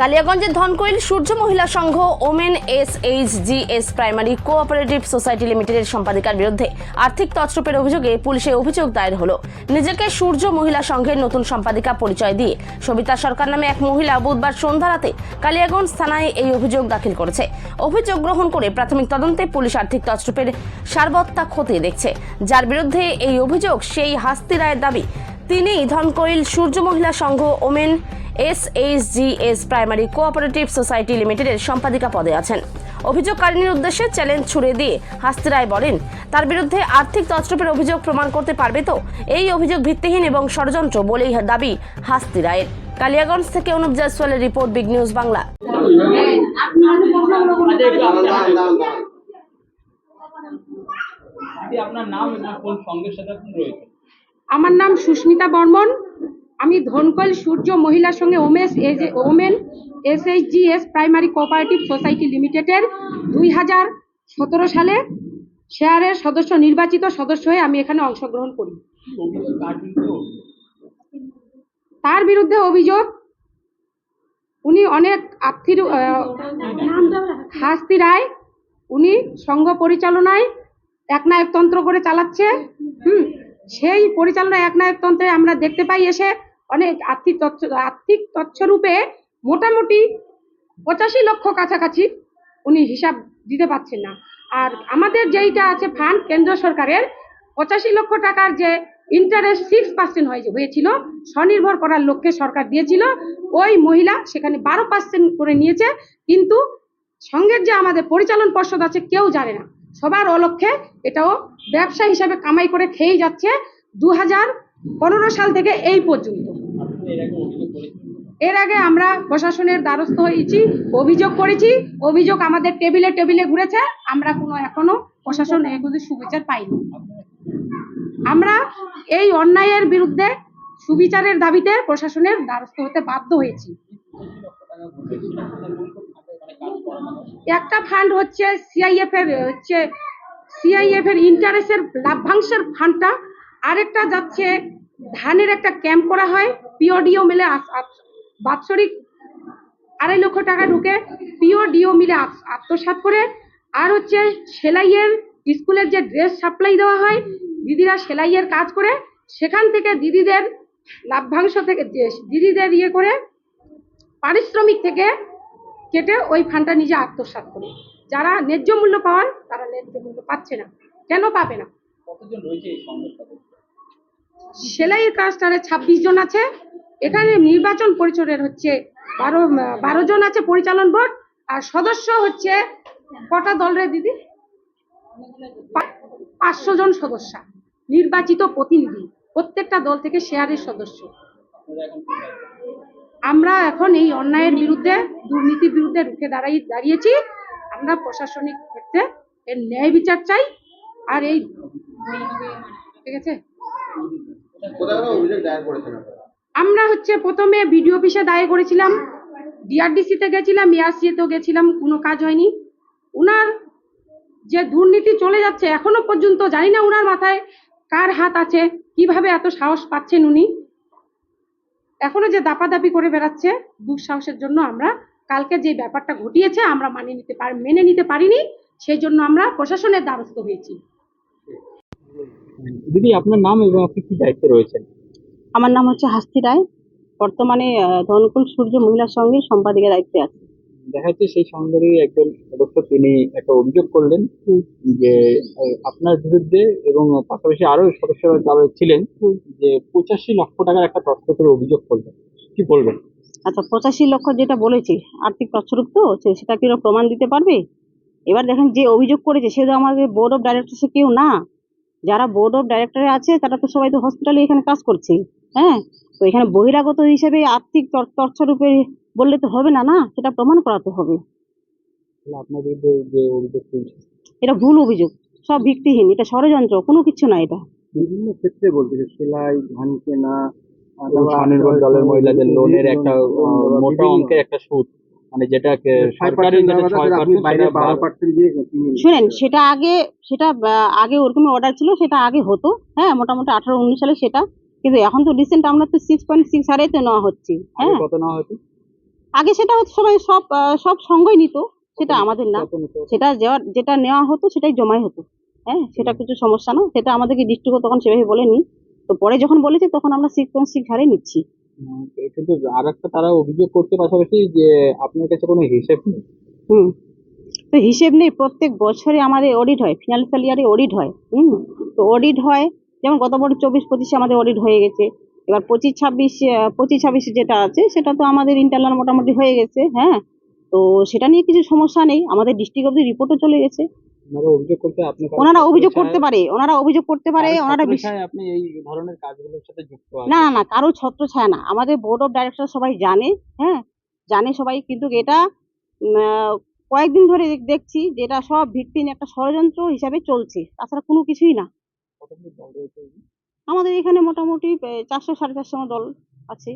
কালিয়াগঞ্জের Dhankoil Surya Mahila Sangha women SHGS primary cooperative society লিমিটেডের সম্পাদিকার বিরুদ্ধে আর্থিক তছরূপের অভিযোগে পুলিশে অভিযোগ দায়ের হলো। নিজেকে সূর্য মহিলা সংঘের নতুন সম্পাদিকা পরিচয় দিয়ে সবিতা সরকার নামে এক মহিলা বুধবার সন্ধ্যা রাতে কালিয়াগঞ্জ থানায় এই অভিযোগ দাখিল করেছে। অভিযোগ গ্রহণ করে প্রাথমিক তদন্তে পুলিশ আর্থিক তছরূপের সারবত্তা খতিয়ে দেখছে। যার বিরুদ্ধে এই অভিযোগ সেই হাস্তি রায়ের দাবি তিনি Dhankoil Surya Mahila Sangha women SHGS primary cooperative society লিমিটেডের সম্পাদিকা পদে আছেন। অভিযোগকারিনীর উদ্দেশ্যে চ্যালেঞ্জ ছুড়ে দিয়ে হাস্তি রায় বলেন, তার বিরুদ্ধে আর্থিক তছরূপের অভিযোগ প্রমাণ করতে পারবে তো? এই অভিযোগ ভিত্তিহীন এবং ষড়যন্ত্র বলেই দাবি হাস্তি রায়ের। কালিয়াগঞ্জ থেকে অনুপ জয়সওয়ালের রিপোর্ট, বিগ নিউজ বাংলা। আমার নাম সুস্মিতা বর্মন। আমি ধনকৈল সূর্য মহিলা সঙ্গে women SHGS primary cooperative society লিমিটেডের 2017 সালে শেয়ারের সদস্য নির্বাচিত সদস্য হয়ে আমি এখানে অংশগ্রহণ করি। তার বিরুদ্ধে অভিযোগ, উনি অনেক হাস্তি রায়, উনি সংঘ পরিচালনায় একনায়কতন্ত্র করে চালাচ্ছে। সেই পরিচালনা একনায়কতন্ত্রে আমরা দেখতে পাই এসে অনেক আর্থিক তছরূপে মোটামুটি 85 লক্ষ কাছাকাছি উনি হিসাব দিতে পারছেন না। আর আমাদের যেইটা আছে ফান্ড কেন্দ্র সরকারের 85 লক্ষ টাকার যে ইন্টারেস্ট 6% হয়েছিল, স্বনির্ভর করার লক্ষ্যে সরকার দিয়েছিল, ওই মহিলা সেখানে 12% করে নিয়েছে। কিন্তু সঙ্গের যে আমাদের পরিচালন পর্ষদ আছে কেউ জানে না, সবার অলক্ষ্যে এটাও ব্যবসা হিসাবে কামাই করে খেয়েই যাচ্ছে 2015 সাল থেকে এই পর্যন্ত। এর আগে আমরা প্রশাসনের দ্বারস্থ হয়েছি, অভিযোগ করেছি, অভিযোগ আমাদের টেবিলে টেবিলে ঘুরেছে, আমরা এখনো প্রশাসন এগুলি সুবিচার পাইনি। আমরা এই অন্যায়ের বিরুদ্ধে সুবিচারের দাবিতে প্রশাসনের দ্বারস্থ হতে বাধ্য হয়েছি। একটা ফান্ড হচ্ছে সিআইএফ এর ইন্টারেস্টের লাভ্যাংশের ফান্ডটা, আরেকটা যাচ্ছে ধানের একটা ক্যাম্প করা হয়, পিওডিও মিলে বাৎসরিক 2.5 লক্ষ টাকা ঢুকে পিওডিও মিলে আত্মসাৎ করে। আর হচ্ছে সেলাইয়ের স্কুলের যে ড্রেস সাপ্লাই দেওয়া হয়, দিদিরা সেলাইয়ের কাজ করে, সেখান থেকে দিদিদের লাভ্যাংশ থেকে দিদিদের করে পারিশ্রমিক থেকে কেটে ওই ফান্ডটা নিজে আত্মসাৎ করে। যারা ন্যায্য মূল্য পাওয়ার তারা ন্যায্য মূল্য পাচ্ছে না। কেন পাবে না? সেলাইয়ের কাজটারে 26 জন আছে। এখানে নির্বাচন পরিষদের হচ্ছে 12 জন আছে পরিচালন বোর্ড, আর সদস্য হচ্ছে কটা দল রে দিদি? 500 জন সদস্য, নির্বাচিত প্রতিনিধি, প্রত্যেকটা দল থেকে শেয়ারের সদস্য। আমরা এখন এই অন্যায়ের বিরুদ্ধে, দুর্নীতির বিরুদ্ধে রুখে দাঁড়িয়েছি। আমরা প্রশাসনিক ক্ষেত্রে এর ন্যায় বিচার চাই। আর এই ঠিক আছে, আমরা হচ্ছে প্রথমে বিডিও অফিসে দায়ের করেছিলাম, ডিআরডিসি তে গেছিলাম, ERC তেও গেছিলাম, কোনো কাজ হয়নি। উনার যে দুর্নীতি চলে যাচ্ছে এখনো পর্যন্ত জানি না উনার মাথায় কার হাত আছে, কিভাবে এত সাহস পাচ্ছেন উনি। এখনো যে দাপাদাপি করে বেড়াচ্ছে দুঃসাহসের জন্য আমরা কালকে যে ব্যাপারটা ঘটিয়েছে আমরা মেনে নিতে পারিনি, সেই জন্য আমরা প্রশাসনের দ্বারস্থ হয়েছি। দিদি, আপনার নাম এবং আপনি কি দায়িত্বে রয়েছেন? আমার নাম হচ্ছে হাস্তি রায়, বর্তমানে ধনকৈল সূর্য মহিলা সংঘের সম্পাদিকার দায়িত্বে আছে। দেখা যাচ্ছে সেই সংঘেরই একজন সদস্য তিনি একটা অভিযোগ করলেন যে আপনার বিরুদ্ধে, এবং পাশাপাশি আরো সদস্যরা যারা ছিলেন, যে 85 লক্ষ টাকার একটা তছরূপের অভিযোগ করলেন, কি বলবেন? আচ্ছা, 85 লক্ষ যেটা বলেছি আর্থিক তছরূপ, তো সেটা কি প্রমাণ দিতে পারবে? এবার দেখেন, যে অভিযোগ করেছে সে তো আমাদের বোর্ড অফ ডাইরেক্টরসে কেউ না। যারা বোর্ড অফ ডাইরেক্টরে আছে তারা তো সবাই তো হসপিটালে এখানে কাজ করছে। হ্যাঁ, তো এখানে বহিরাগত হিসেবে আর্থিক তছরূপে বললে তো হবে না, সেটা প্রমাণ করাতে হবে। আপনার বিরুদ্ধে যে অভিযোগ চলছে এটা ভুল অভিযোগ, সব ভিত্তিহীন, এটা ষড়যন্ত্র, কোনো কিছু না। এটা বিভিন্ন ক্ষেত্রে বলতে, সেলাই, ধান কেনা, স্বনির্ভর দলের মহিলাদের লোনের একটা মোটা অঙ্কের একটা সুদ, মানে যেটা সরকারি শুনেন, সেটা আগে ওরকম অর্ডার ছিল, সেটা আগে হতো। হ্যাঁ, মোটামুটি 18-19 সালে সেটা, কিন্তু এখন তো রিসেন্ট আমরা তো 6.6 হারে তো নেওয়া হচ্ছে। হ্যাঁ, কত নেওয়া হতো? আগে সেটা হচ্ছে সবাই সব সঙ্গই নিত, সেটা আমাদের না। কত নিত? সেটা যেটা নেওয়া হতো সেটাই জমাই হতো। হ্যাঁ, সেটা কিছু সমস্যা না, সেটা আমাদেরকে ডিস্ট্রিক্টও তখন সেভাবে বলেনি। তো পরে যখন বলেছে তখন আমরা 6.6 হারে নিচ্ছি। কিন্তু আর একটা তারা অভিযোগ করতে পাশাপাশি যে আপনার কাছে কোনো হিসেব নেই। হুম। তো হিসেব নেই, প্রত্যেক বছরে আমাদের অডিট হয়, ফিনান্সিয়াল ইয়ারে অডিট হয়। তো অডিট হয়, যেমন গত বছর 24-25 আমাদের অডিট হয়ে গেছে। এবার 25-26 যেটা আছে সেটা তো আমাদের ইন্টারনাল মোটামুটি হয়ে গেছে। হ্যাঁ, তো সেটা নিয়ে কিছু সমস্যা নেই, আমাদের ডিস্ট্রিক্ট অব্দি রিপোর্টও চলে গেছে। ওনারা অভিযোগ করতে আপনি কারো ওনারা অভিযোগ ছত্রছায়ায়- করতে পারে, কারো ওনারা ছত্রছায়ায় আপনি এই ধরনের কাজগুলোর সাথে যুক্ত না আছেন? না না, কারো ছত্রছায়া না, আমাদের বোর্ড অফ ডাইরেক্টর সবাই জানে। হ্যাঁ, জানে সবাই, কিন্তু এটা কয়েকদিন ধরে দেখছি যে এটা সব ভিত্তিহীন একটা ষড়যন্ত্র হিসাবে চলছে, তাছাড়া কোনো কিছুই না। কতগুলো দল রয়েছে? আমাদের এখানে মোটামুটি 400-450 দল আছে।